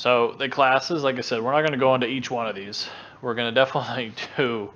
So the classes, like I said, we're not going to go into each one of these. We're going to definitely do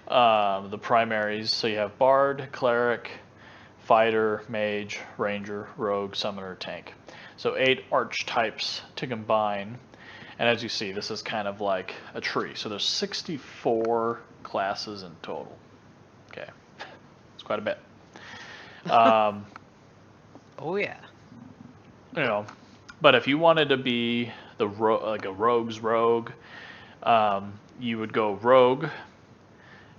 the primaries. So you have Bard, Cleric, Fighter, Mage, Ranger, Rogue, Summoner, Tank. So 8 archetypes to combine. And as you see, this is kind of like a tree. So there's 64 classes in total. Okay, it's quite a bit. Oh yeah. You know, but if you wanted to be like a rogue's rogue, you would go rogue,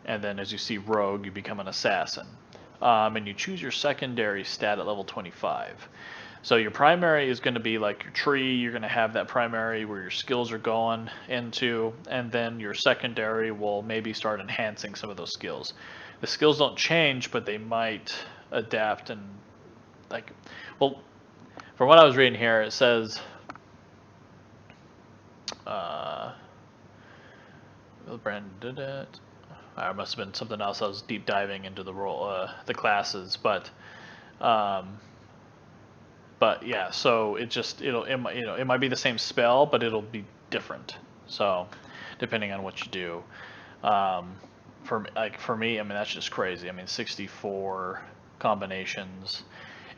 and then as you see rogue, you become an assassin. And you choose your secondary stat at level 25. So your primary is going to be like your tree. You're going to have that primary where your skills are going into, and then your secondary will maybe start enhancing some of those skills. The skills don't change, but they might adapt and like, well, from what I was reading here, it says, Brandon did it. It must have been something else. I was deep diving into the classes, but yeah. So it might be the same spell, but it'll be different. So depending on what you do, for me, I mean that's just crazy. I mean 64 combinations,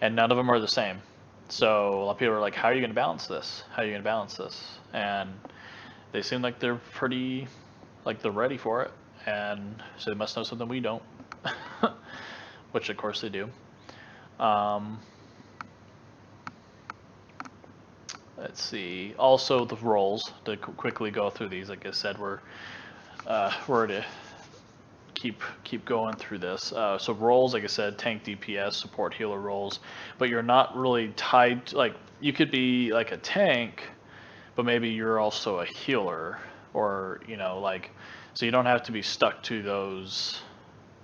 and none of them are the same. So a lot of people are like, "How are you going to balance this? How are you going to balance this?" And they seem like they're pretty, like they're ready for it, and so they must know something we don't, which of course they do. Um, let's see. Also, the roles to quickly go through these. Like I said, we're to keep going through this. So roles, like I said, tank, DPS, support, healer roles, but you're not really tied. Like you could be like a tank, but maybe you're also a healer, or like, so you don't have to be stuck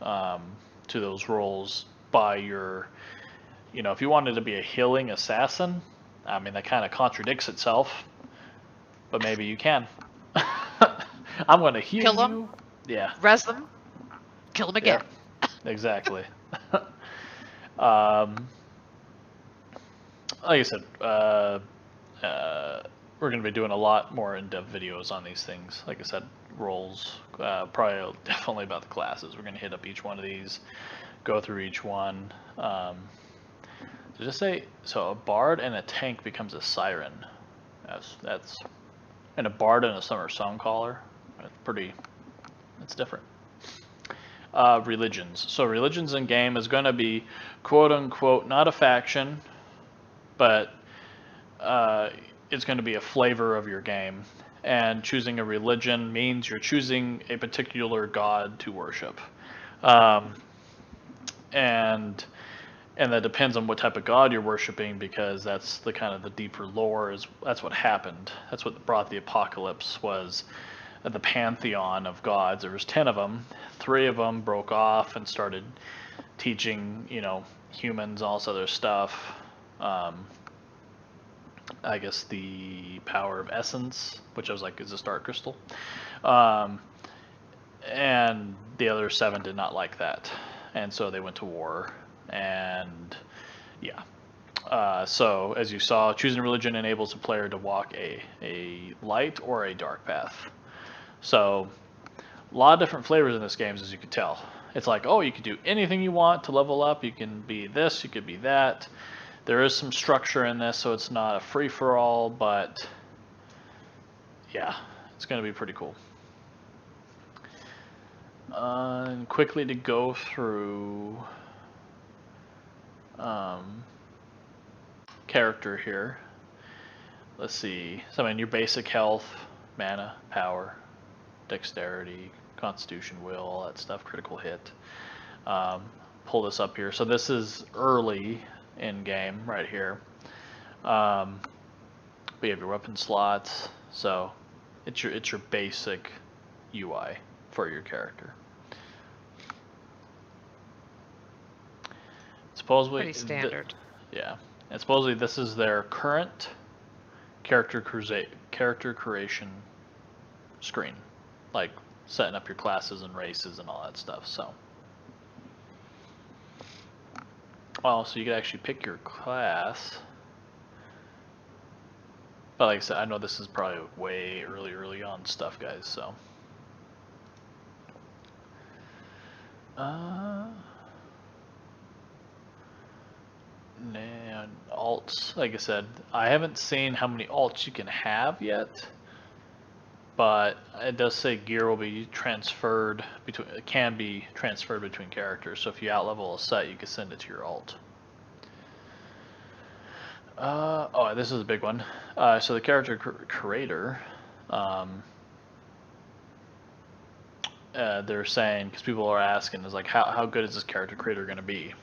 um, to those roles by your, if you wanted to be a healing assassin, I mean that kind of contradicts itself, but maybe you can. I'm going to heal Kill them, you. Yeah. res them, kill them again. Yep. Exactly. um, like I said, uh, we're going to be doing a lot more in-depth videos on these things. Like I said, roles, probably definitely about the classes. We're going to hit up each one of these, go through each one. So just say, so a bard and a tank becomes a siren. That's and a bard and a summer songcaller. That's different. Religions. So religions in game is going to be quote unquote not a faction, but uh, it's going to be a flavor of your game. And choosing a religion means you're choosing a particular god to worship. Um, and and that depends on what type of god you're worshiping, because that's the kind of the deeper lore. That's what happened. That's what brought the apocalypse, was the pantheon of gods. There was 10 of them. 3 of them broke off and started teaching humans all this other stuff. I guess the power of essence, which I was like, is this dark crystal? Um, and the other 7 did not like that, and so they went to war. And yeah, so as you saw, choosing religion enables a player to walk a light or a dark path. So a lot of different flavors in this game, as you can tell. It's like, oh, you can do anything you want to level up. You can be this, you could be that. There is some structure in this, so it's not a free-for-all, but yeah, it's going to be pretty cool. And quickly to go through character here. Let's see. So, I mean, your basic health, mana, power, dexterity, constitution, will, all that stuff, critical hit. Pull this up here. So this is early in game right here. We have your weapon slots. So it's your basic UI for your character. Supposedly, Pretty standard. yeah, and supposedly this is their current character creation screen, like setting up your classes and races and all that stuff. So, well, so you could actually pick your class. But like I said, I know this is probably way early on stuff, guys. So. And alts, like I said, I haven't seen how many alts you can have yet, but it does say gear will be transferred between, it can be transferred between characters. So if you outlevel a set, you can send it to your alt. Oh, this is a big one. So the character creator, they're saying, because people are asking, is like, how good is this character creator going to be?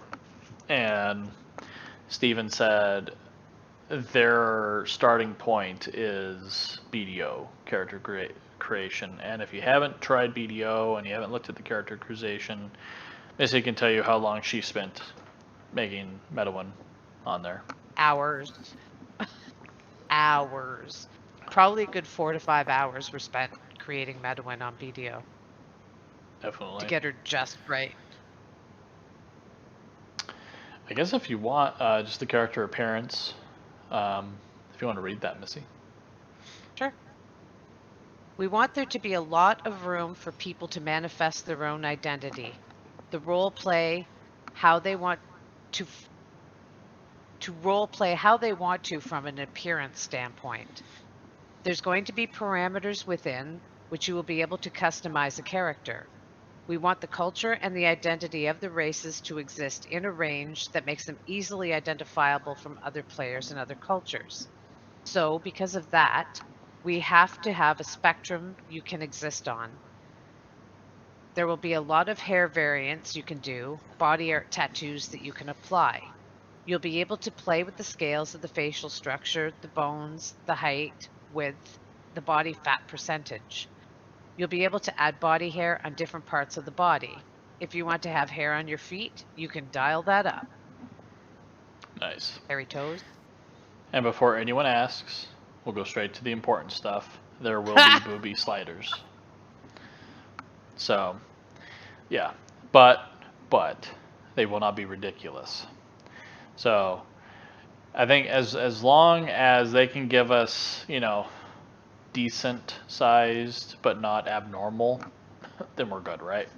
And Steven said their starting point is BDO, character creation. And if you haven't tried BDO and you haven't looked at the character creation, Missy can tell you how long she spent making Medawin on there. Hours. Hours. Probably a good 4 to 5 hours were spent creating Medawin on BDO. Definitely. To get her just right. I guess if you want just the character appearance, if you want to read that, Missy. Sure. We want there to be a lot of room for people to manifest their own identity. The role play how they want to role play how they want to from an appearance standpoint. There's going to be parameters within which you will be able to customize a character. We want the culture and the identity of the races to exist in a range that makes them easily identifiable from other players and other cultures. So, because of that, we have to have a spectrum you can exist on. There will be a lot of hair variants you can do, body art tattoos that you can apply. You'll be able to play with the scales of the facial structure, the bones, the height, width, the body fat percentage. You'll be able to add body hair on different parts of the body. If you want to have hair on your feet, you can dial that up. Nice. Hairy toes. And before anyone asks, we'll go straight to the important stuff. There will be booby sliders. So, yeah. But they will not be ridiculous. So, I think as long as they can give us, decent sized but not abnormal, then we're good, right?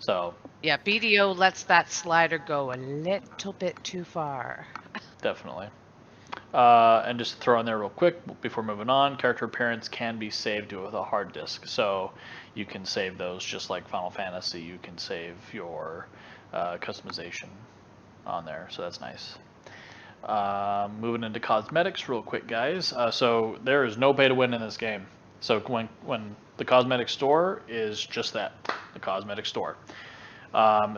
So yeah, BDO lets that slider go a little bit too far. definitely. And just to throw in there real quick before moving on, character appearance can be saved with a hard disk. So you can save those just like Final Fantasy. You can save your customization on there. So that's nice. Moving into cosmetics real quick, guys. So there is no pay to win in this game. So when the cosmetic store is just that, the cosmetic store.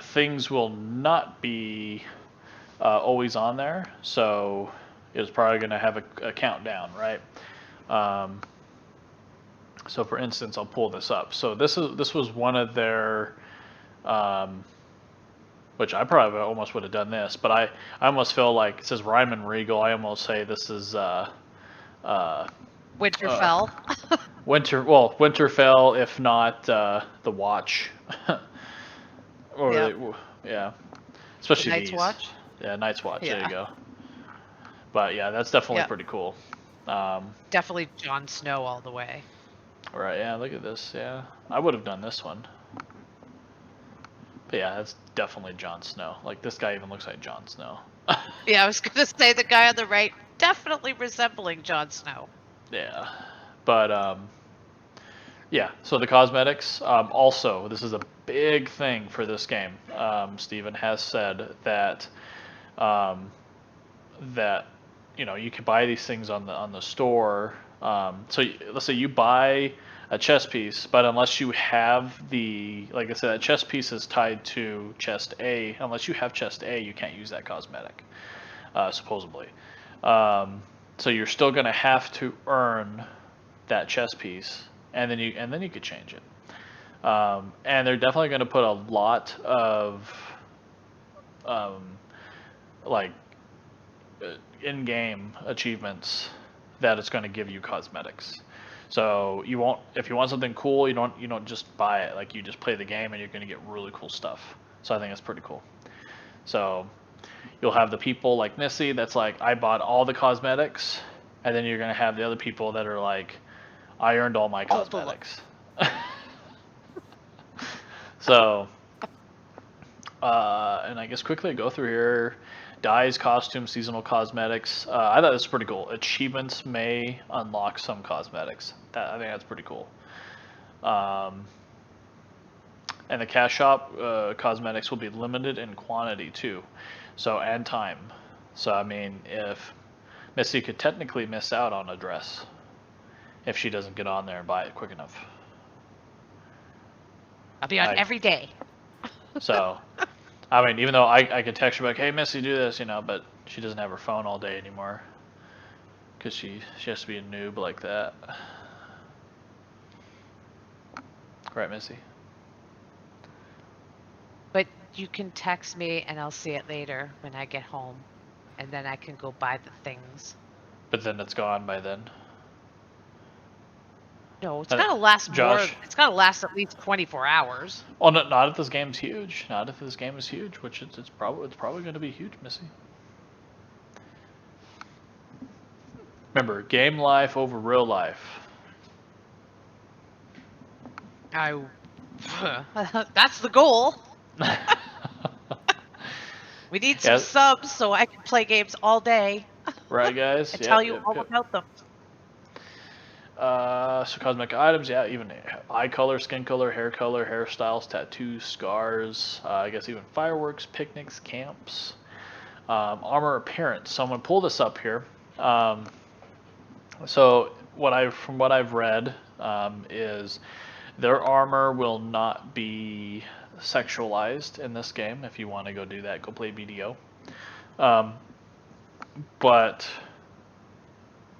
Things will not be always on there. So it's probably going to have a countdown, right? So for instance, I'll pull this up. So this was one of their which I probably almost would have done this, but I almost feel like it says Ryman Regal. I almost say this is Winterfell. Winterfell, if not the Watch, or Yep. yeah, especially Night's these. Watch. Yeah, Night's Watch. Yeah. There you go. But yeah, that's definitely Yep. pretty cool. Definitely Jon Snow all the way. Right. Yeah. Look at this. Yeah, I would have done this one. But yeah, that's definitely Jon Snow. Like, this guy even looks like Jon Snow. Yeah, I was going to say the guy on the right, definitely resembling Jon Snow. Yeah. But, yeah, so the cosmetics, also, this is a big thing for this game. Steven has said that, you can buy these things on the store. So let's say you buy a chest piece, but unless you have like I said, that chest piece is tied to chest A. Unless you have chest A, you can't use that cosmetic, supposedly. So you're still going to have to earn that chest piece, and then you could change it. And they're definitely going to put a lot of like in-game achievements that it's going to give you cosmetics. So you won't, if you want something cool, you don't just buy it. Like, you just play the game and you're going to get really cool stuff. So I think that's pretty cool. So you'll have the people like Missy that's like, I bought all the cosmetics, and then you're gonna have the other people that are like, I earned all my All the cosmetics. So, and I guess quickly go through here. Dyes, costumes, seasonal cosmetics. I thought this was pretty cool. Achievements may unlock some cosmetics. I think that's pretty cool. And the cash shop cosmetics will be limited in quantity too, so and time. So I mean, if Missy could technically miss out on a dress if she doesn't get on there and buy it quick enough. I'll be on every day. So, I mean, even though I could text her like, hey, Missy, do this, but she doesn't have her phone all day anymore because she has to be a noob like that. Right, Missy? But you can text me and I'll see it later when I get home. And then I can go buy the things. But then it's gone by then. No, it's gotta last Josh, more. It's gotta last at least 24 hours. Oh, no, not if this game's huge. Not if this game is huge, which it's probably going to be huge, Missy. Remember, game life over real life. That's the goal. We need some subs so I can play games all day. Right, guys? And tell you all about them. So cosmetic items, yeah, even eye color, skin color, hairstyles, tattoos, scars, I guess even fireworks, picnics, camps, armor appearance. So I'm gonna pull this up here. So from what I've read, is their armor will not be sexualized in this game. If you want to go do that, go play BDO. But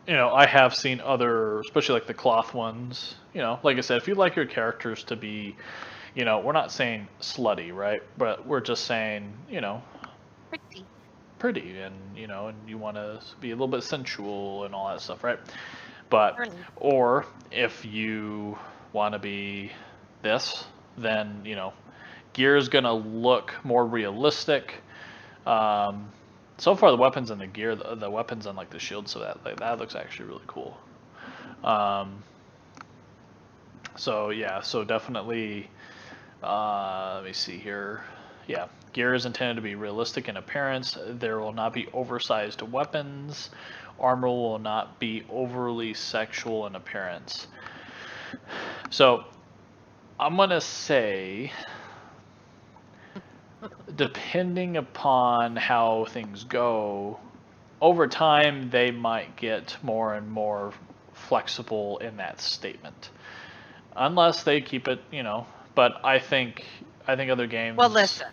I have seen other, especially like the cloth ones. Like I said, if you like your characters to be, we're not saying slutty, right? But we're just saying, pretty, and and you want to be a little bit sensual and all that stuff, right? But or if you want to be this, then gear is gonna look more realistic. So far, the weapons and the gear, the weapons and like the shield, so that looks actually really cool. So yeah, so definitely. Let me see here. Yeah, gear is intended to be realistic in appearance. There will not be oversized weapons. Armor will not be overly sexual in appearance. So I'm gonna say, depending upon how things go, over time they might get more and more flexible in that statement, unless they keep it, But I think other games. Well, listen.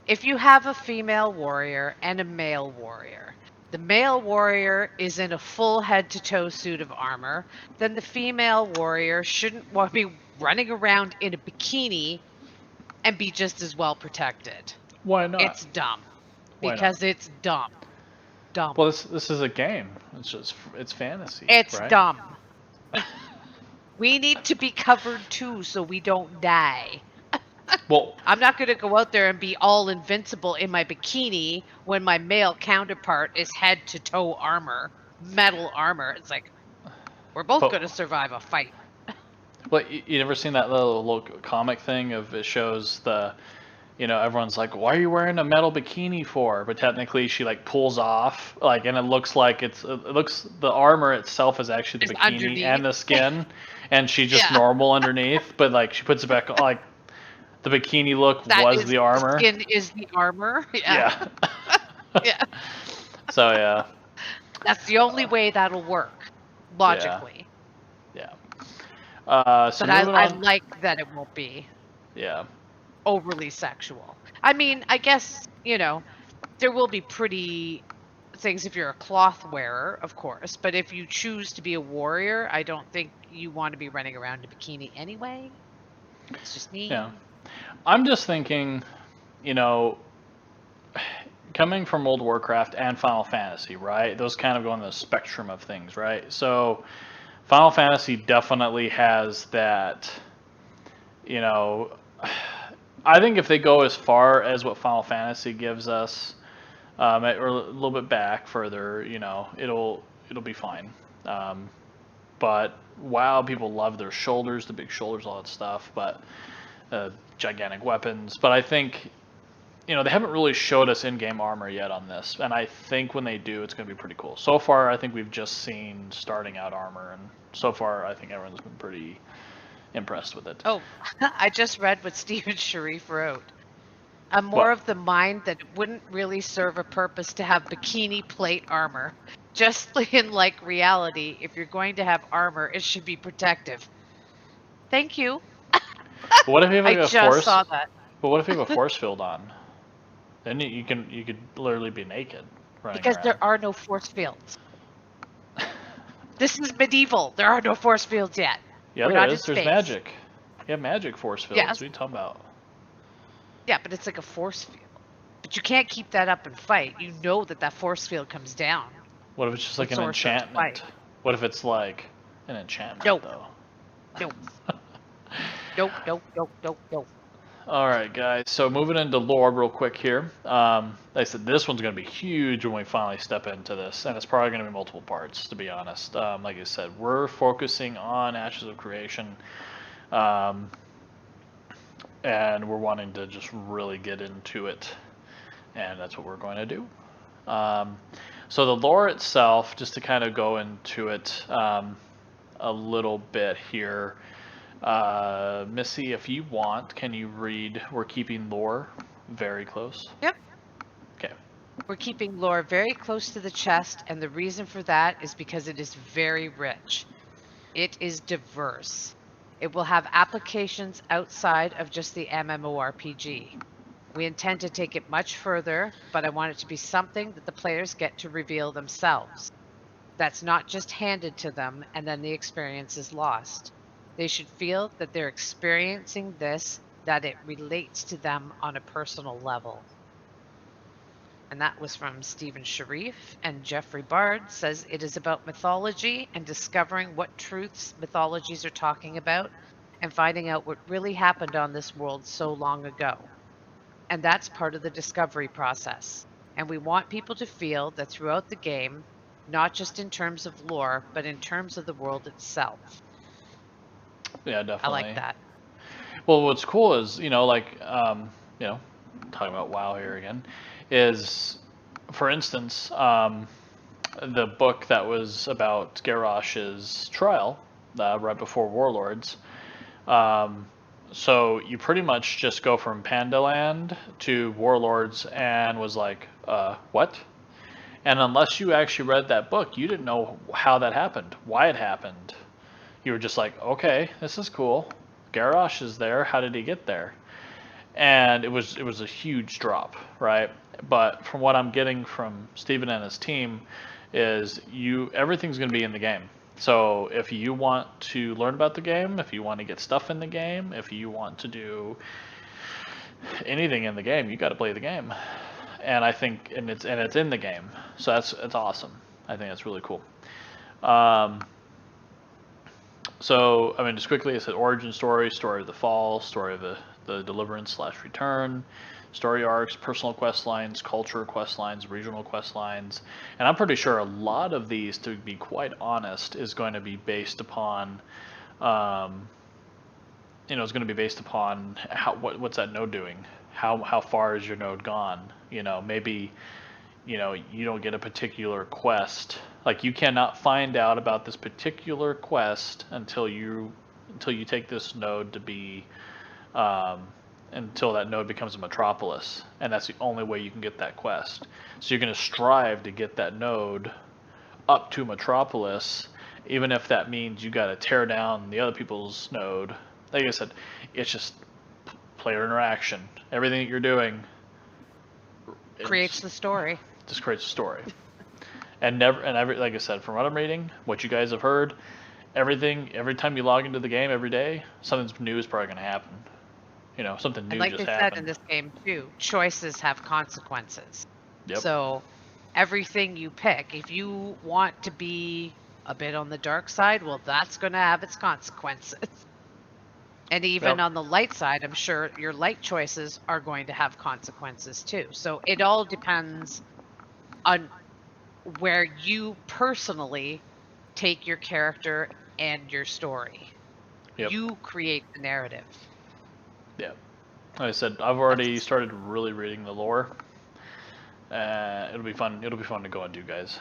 If you have a female warrior and a male warrior, the male warrior is in a full head-to-toe suit of armor, then the female warrior shouldn't be running around in a bikini and be just as well protected. Why not? It's dumb. Because it's dumb. Dumb. Well, this is a game. It's fantasy. It's right? dumb. We need to be covered too so we don't die. Well, I'm not going to go out there and be all invincible in my bikini when my male counterpart is head to toe armor, metal armor. It's like, we're both going to survive a fight. Well, you never seen that little comic thing of it shows the, everyone's like, why are you wearing a metal bikini for? But technically she like pulls off, like, and it looks like the armor itself is actually the bikini underneath. And the skin, and she's just normal underneath, but like she puts it back on, like the bikini look was the armor. The skin is the armor. Yeah. Yeah. So yeah. That's the only way that'll work, logically. Yeah. So but I like that it won't be. Yeah. Overly sexual. I mean, I guess, there will be pretty things if you're a cloth wearer, of course. But if you choose to be a warrior, I don't think you want to be running around in a bikini anyway. It's just me. Yeah. I'm just thinking, coming from World of Warcraft and Final Fantasy, right? Those kind of go on the spectrum of things, right? So Final Fantasy definitely has that, I think if they go as far as what Final Fantasy gives us, or a little bit back further, it'll be fine. But WoW people love their shoulders, the big shoulders, all that stuff. But gigantic weapons. But I think they haven't really showed us in-game armor yet on this, and I think when they do, it's going to be pretty cool. So far, I think we've just seen starting out armor, and so far, I think everyone's been pretty impressed with it. Oh, I just read what Stephen Sharif wrote. I'm more What? of the mind that it wouldn't really serve a purpose to have bikini plate armor. Just in like reality, if you're going to have armor, it should be protective. Thank you. But what if you have I like a just force? saw that. But what if you have a force field on? Then you could literally be naked running Because around. there are no force fields. This is medieval. There are no force fields yet. Yeah, We're there not in is. There's space. magic. You have magic force fields. Yes. What are you talking about? Yeah, but it's like a force field. But you can't keep that up and fight. You know that force field comes down. What if it's just When like an Thor starts to enchantment? fight. What if it's like an enchantment No. though? No. Nope. All right, guys. So moving into lore real quick here. Like I said, this one's going to be huge when we finally step into this, and it's probably going to be multiple parts, to be honest. Like I said, we're focusing on Ashes of Creation, and we're wanting to just really get into it, and that's what we're going to do. So the lore itself, just to kind of go into it a little bit here. Missy, if you want, can you read We're Keeping Lore very close? Yep. Okay. We're keeping lore very close to the chest, and the reason for that is because it is very rich. It is diverse. It will have applications outside of just the MMORPG. We intend to take it much further, but I want it to be something that the players get to reveal themselves. That's not just handed to them and then the experience is lost. They should feel that they're experiencing this, that it relates to them on a personal level. And that was from Stephen Sharif. And Jeffrey Bard says it is about mythology and discovering what truths mythologies are talking about and finding out what really happened on this world so long ago. And that's part of the discovery process. And we want people to feel that throughout the game, not just in terms of lore, but in terms of the world itself. Yeah, I like definitely. that. Well, what's cool is, talking about WoW here again, is, for instance, the book that was about Garrosh's trial, right before Warlords. So you pretty much just go from Pandaland to Warlords and was like, what? And unless you actually read that book, you didn't know how that happened, why it happened. You were just like, okay, this is cool. Garrosh is there. How did he get there? And it was a huge drop, right? But from what I'm getting from Steven and his team, is everything's going to be in the game. So if you want to learn about the game, if you want to get stuff in the game, if you want to do anything in the game, you got to play the game. And I think, and it's in the game, so that's awesome. I think that's really cool. So, I mean, just quickly, it said origin story, story of the fall, story of the deliverance/return, story arcs, personal quest lines, culture quest lines, regional quest lines. And I'm pretty sure a lot of these, to be quite honest, is going to be based upon, it's going to be based upon what's that node doing? How far is your node gone? Maybe you don't get a particular quest. Like, you cannot find out about this particular quest until you take this node to be, until that node becomes a metropolis, and that's the only way you can get that quest. So you're going to strive to get that node up to metropolis, even if that means you got to tear down the other people's node. Like I said, it's just player interaction. Everything that you're doing Creates the story. just creates a story. Like I said, from what I'm reading, what you guys have heard, every time you log into the game every day, something new is probably going to happen. Something new And like just they said happened. in this game too, choices have consequences. Yep. So everything you pick, if you want to be a bit on the dark side, well, that's going to have its consequences. And even Yep. on the light side, I'm sure your light choices are going to have consequences too. So it all depends on where you personally take your character and your story. Yep. You create the narrative. Yeah. Like I said, I've already started really reading the lore. It'll be fun. It'll be fun to go and do, guys.